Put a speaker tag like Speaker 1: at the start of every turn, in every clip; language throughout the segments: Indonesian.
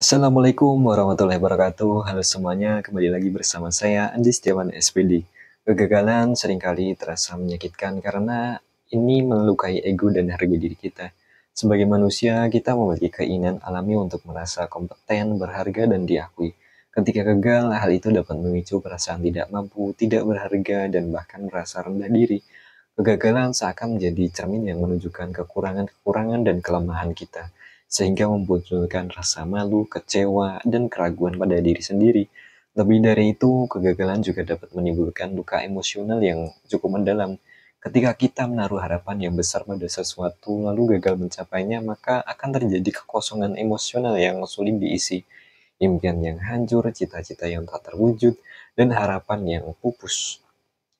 Speaker 1: Assalamualaikum warahmatullahi wabarakatuh. Halo semuanya, kembali lagi bersama saya Andi Setiawan SPD. Kegagalan seringkali terasa menyakitkan karena ini melukai ego dan harga diri kita. Sebagai manusia, kita memiliki keinginan alami untuk merasa kompeten, berharga, dan diakui. Ketika gagal, hal itu dapat memicu perasaan tidak mampu, tidak berharga, dan bahkan merasa rendah diri. Kegagalan seakan menjadi cermin yang menunjukkan kekurangan-kekurangan dan kelemahan kita, sehingga memunculkan rasa malu, kecewa, dan keraguan pada diri sendiri. Lebih dari itu, kegagalan juga dapat menimbulkan luka emosional yang cukup mendalam. Ketika kita menaruh harapan yang besar pada sesuatu, lalu gagal mencapainya, maka akan terjadi kekosongan emosional yang sulit diisi. Impian yang hancur, cita-cita yang tak terwujud, dan harapan yang pupus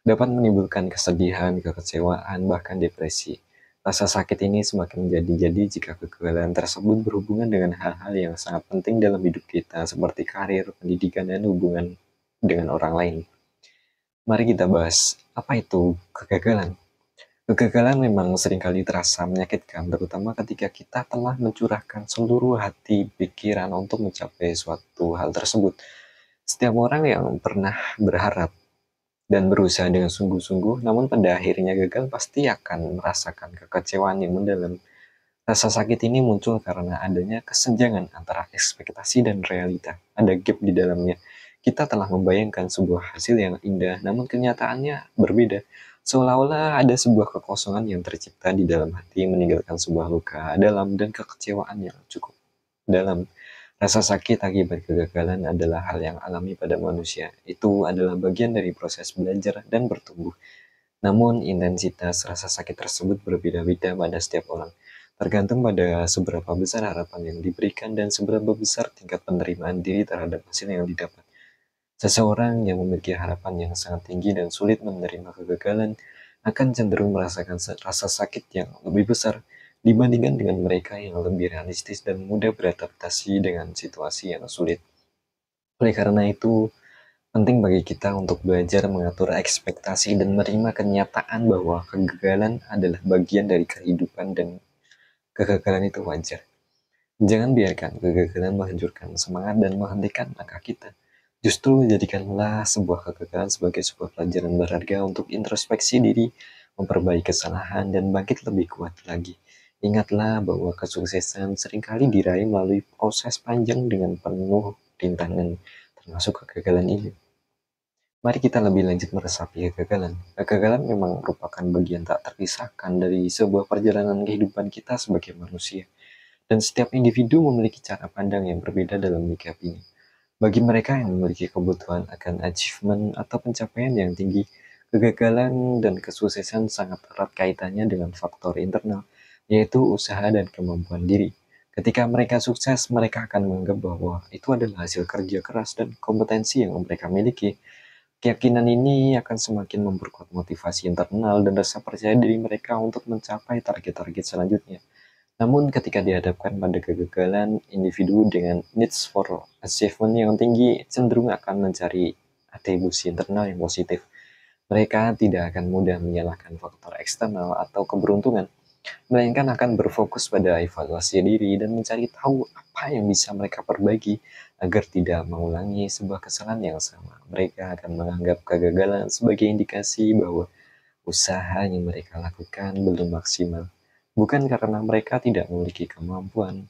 Speaker 1: dapat menimbulkan kesedihan, kekecewaan, bahkan depresi. Rasa sakit ini semakin menjadi-jadi jika kegagalan tersebut berhubungan dengan hal-hal yang sangat penting dalam hidup kita, seperti karir, pendidikan, dan hubungan dengan orang lain. Mari kita bahas, apa itu kegagalan? Kegagalan memang seringkali terasa menyakitkan, terutama ketika kita telah mencurahkan seluruh hati pikiran untuk mencapai suatu hal tersebut. Setiap orang yang pernah berharap dan berusaha dengan sungguh-sungguh, namun pada akhirnya gagal pasti akan merasakan kekecewaan yang mendalam. Rasa sakit ini muncul karena adanya kesenjangan antara ekspektasi dan realita. Ada gap di dalamnya. Kita telah membayangkan sebuah hasil yang indah, namun kenyataannya berbeda. Seolah-olah ada sebuah kekosongan yang tercipta di dalam hati, meninggalkan sebuah luka dalam dan kekecewaan yang cukup dalam. Rasa sakit akibat kegagalan adalah hal yang alami pada manusia. Itu adalah bagian dari proses belajar dan bertumbuh. Namun, intensitas rasa sakit tersebut berbeda-beda pada setiap orang, tergantung pada seberapa besar harapan yang diberikan dan seberapa besar tingkat penerimaan diri terhadap hasil yang didapat. Seseorang yang memiliki harapan yang sangat tinggi dan sulit menerima kegagalan akan cenderung merasakan rasa sakit yang lebih besar dibandingkan dengan mereka yang lebih realistis dan mudah beradaptasi dengan situasi yang sulit. Oleh karena itu, penting bagi kita untuk belajar mengatur ekspektasi dan menerima kenyataan bahwa kegagalan adalah bagian dari kehidupan dan kegagalan itu wajar. Jangan biarkan kegagalan menghancurkan semangat dan menghentikan langkah kita. Justru jadikanlah sebuah kegagalan sebagai sebuah pelajaran berharga untuk introspeksi diri, memperbaiki kesalahan, dan bangkit lebih kuat lagi. Ingatlah bahwa kesuksesan seringkali diraih melalui proses panjang dengan penuh rintangan, termasuk kegagalan ini. Mari kita lebih lanjut meresapi kegagalan. Kegagalan memang merupakan bagian tak terpisahkan dari sebuah perjalanan kehidupan kita sebagai manusia. Dan setiap individu memiliki cara pandang yang berbeda dalam menyikapinya. Bagi mereka yang memiliki kebutuhan akan achievement atau pencapaian yang tinggi, kegagalan dan kesuksesan sangat erat kaitannya dengan faktor internal, yaitu usaha dan kemampuan diri. Ketika mereka sukses, mereka akan menganggap bahwa itu adalah hasil kerja keras dan kompetensi yang mereka miliki. Keyakinan ini akan semakin memperkuat motivasi internal dan rasa percaya diri mereka untuk mencapai target-target selanjutnya. Namun ketika dihadapkan pada kegagalan, individu dengan needs for achievement yang tinggi cenderung akan mencari atribusi internal yang positif. Mereka tidak akan mudah menyalahkan faktor eksternal atau keberuntungan, melainkan akan berfokus pada evaluasi diri dan mencari tahu apa yang bisa mereka perbaiki agar tidak mengulangi sebuah kesalahan yang sama. Mereka akan menganggap kegagalan sebagai indikasi bahwa usaha yang mereka lakukan belum maksimal, bukan karena mereka tidak memiliki kemampuan.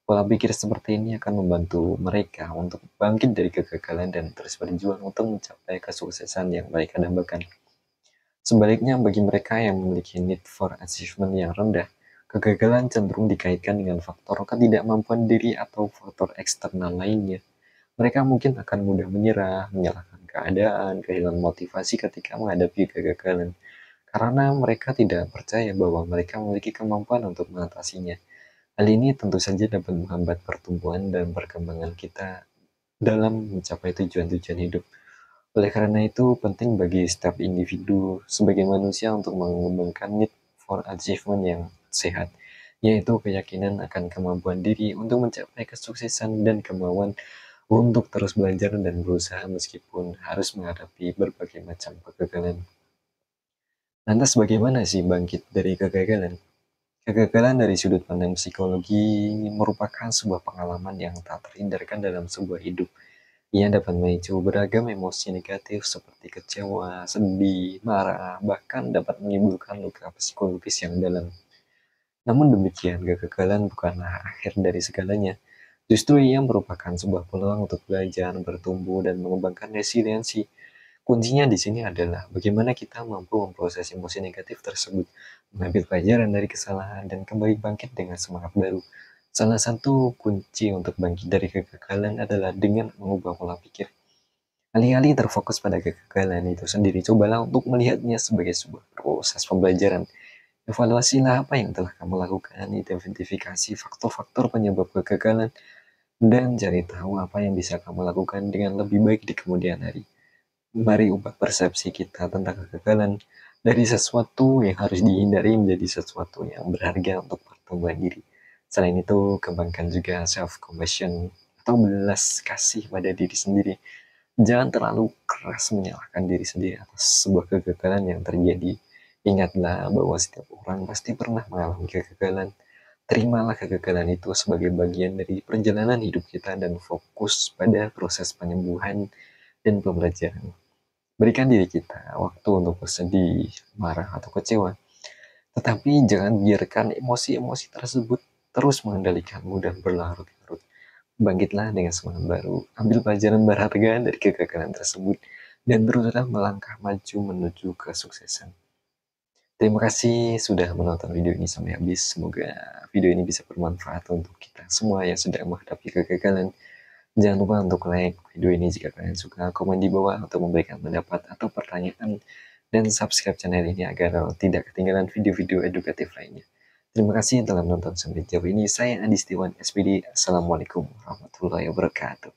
Speaker 1: Pola pikir seperti ini akan membantu mereka untuk bangkit dari kegagalan dan terus berjuang untuk mencapai kesuksesan yang mereka dambakan. Sebaliknya, bagi mereka yang memiliki need for achievement yang rendah, kegagalan cenderung dikaitkan dengan faktor ketidakmampuan diri atau faktor eksternal lainnya. Mereka mungkin akan mudah menyerah, menyalahkan keadaan, kehilangan motivasi ketika menghadapi kegagalan, karena mereka tidak percaya bahwa mereka memiliki kemampuan untuk mengatasinya. Hal ini tentu saja dapat menghambat pertumbuhan dan perkembangan kita dalam mencapai tujuan-tujuan hidup. Oleh karena itu, penting bagi setiap individu sebagai manusia untuk mengembangkan need for achievement yang sehat, yaitu keyakinan akan kemampuan diri untuk mencapai kesuksesan dan kemauan untuk terus belajar dan berusaha meskipun harus menghadapi berbagai macam kegagalan. Lantas bagaimana sih bangkit dari kegagalan? Kegagalan dari sudut pandang psikologi merupakan sebuah pengalaman yang tak terhindarkan dalam sebuah hidup. Ia dapat memicu beragam emosi negatif seperti kecewa, sedih, marah, bahkan dapat menimbulkan luka psikologis yang dalam. Namun demikian, kegagalan bukanlah akhir dari segalanya. Justru ia merupakan sebuah peluang untuk belajar, bertumbuh, dan mengembangkan resiliensi. Kuncinya di sini adalah bagaimana kita mampu memproses emosi negatif tersebut, mengambil pelajaran dari kesalahan, dan kembali bangkit dengan semangat baru. Salah satu kunci untuk bangkit dari kegagalan adalah dengan mengubah pola pikir. Alih-alih terfokus pada kegagalan itu sendiri, cobalah untuk melihatnya sebagai sebuah proses pembelajaran. Evaluasilah apa yang telah kamu lakukan, identifikasi faktor-faktor penyebab kegagalan, dan cari tahu apa yang bisa kamu lakukan dengan lebih baik di kemudian hari. Mari ubah persepsi kita tentang kegagalan dari sesuatu yang harus dihindari menjadi sesuatu yang berharga untuk pertumbuhan diri. Selain itu, kembangkan juga self-compassion atau belas kasih pada diri sendiri. Jangan terlalu keras menyalahkan diri sendiri atas sebuah kegagalan yang terjadi. Ingatlah bahwa setiap orang pasti pernah mengalami kegagalan. Terimalah kegagalan itu sebagai bagian dari perjalanan hidup kita dan fokus pada proses penyembuhan dan pembelajaran. Berikan diri kita waktu untuk bersedih, marah, atau kecewa. Tetapi jangan biarkan emosi-emosi tersebut terus mengendalikanmu dan berlarut-larut. Bangkitlah dengan semangat baru, ambil pelajaran berharga dari kegagalan tersebut, dan teruslah melangkah maju menuju kesuksesan. Terima kasih sudah menonton video ini sampai habis. Semoga video ini bisa bermanfaat untuk kita semua yang sedang menghadapi kegagalan. Jangan lupa untuk like video ini jika kalian suka, komen di bawah untuk memberikan pendapat atau pertanyaan, dan subscribe channel ini agar tidak ketinggalan video-video edukatif lainnya. Terima kasih yang telah menonton sampai sejauh ini. Saya Andi Setiawan, SPD. Assalamualaikum warahmatullahi wabarakatuh.